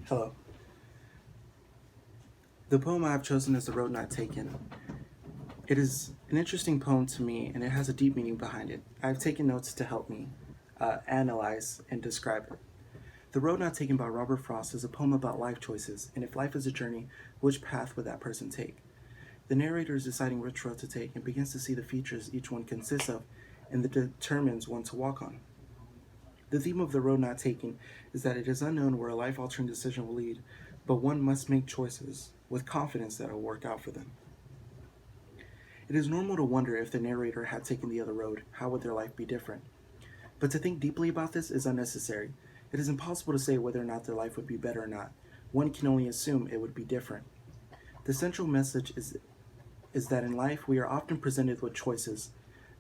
Hello. The poem I have chosen is The Road Not Taken. It is an interesting poem to me and it has a deep meaning behind it. I have taken notes to help me analyze and describe it. The Road Not Taken by Robert Frost is a poem about life choices, and if life is a journey, which path would that person take? The narrator is deciding which road to take and begins to see the features each one consists of and that determines one to walk on. The theme of The Road Not Taken is that it is unknown where a life altering decision will lead, but one must make choices with confidence that it will work out for them. It is normal to wonder if the narrator had taken the other road, how would their life be different? But to think deeply about this is unnecessary. It is impossible to say whether or not their life would be better or not. One can only assume it would be different. The central message is that in life we are often presented with choices.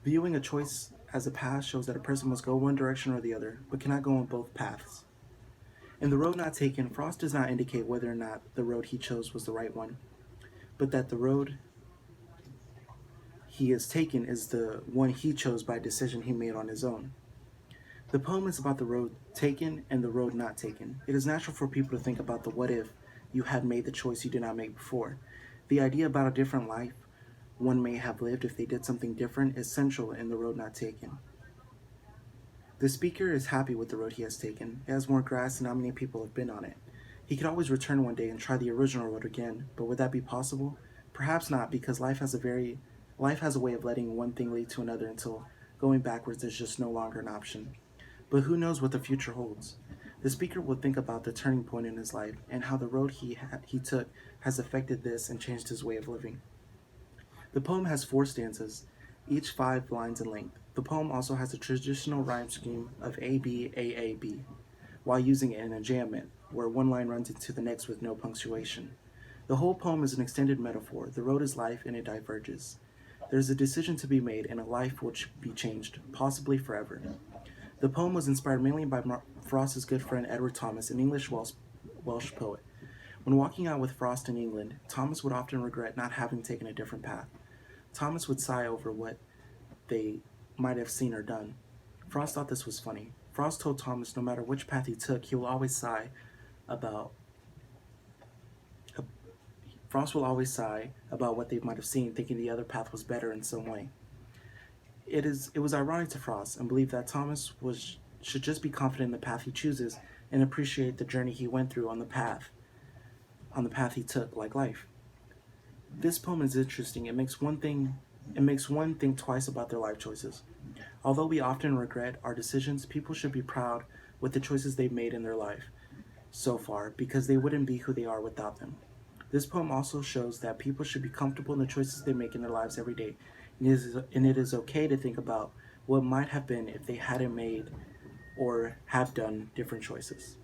Viewing a choice as a path shows that a person must go one direction or the other, but cannot go on both paths. In The Road Not Taken, Frost does not indicate whether or not the road he chose was the right one, but that the road he has taken is the one he chose by a decision he made on his own. The poem is about the road taken and the road not taken. It is natural for people to think about the what if you had made the choice you did not make before. The idea about a different life one may have lived if they did something different is central in The Road Not Taken. The speaker is happy with the road he has taken. It has more grass and not many people have been on it. He could always return one day and try the original road again, but would that be possible? Perhaps not, because life has a way of letting one thing lead to another until going backwards is just no longer an option. But who knows what the future holds? The speaker will think about the turning point in his life and how the road he took has affected this and changed his way of living. The poem has four stanzas, each 5 lines in length. The poem also has a traditional rhyme scheme of A B A A B, while using an enjambment, where one line runs into the next with no punctuation. The whole poem is an extended metaphor. The road is life and it diverges. There is a decision to be made and a life which be changed, possibly forever. The poem was inspired mainly by Frost's good friend Edward Thomas, an English Welsh poet. When walking out with Frost in England, Thomas would often regret not having taken a different path. Thomas would sigh over what they might have seen or done. Frost thought this was funny. Frost told Thomas no matter which path he took, he will always sigh about Frost will always sigh about what they might have seen, thinking the other path was better in some way. It was ironic to Frost and believed that Thomas should just be confident in the path he chooses and appreciate the journey he went through on the path he took, like life. This poem is interesting. It makes one think twice about their life choices. Although we often regret our decisions, people should be proud with the choices they've made in their life so far because they wouldn't be who they are without them. This poem also shows that people should be comfortable in the choices they make in their lives every day, and it is okay to think about what might have been if they hadn't made or have done different choices.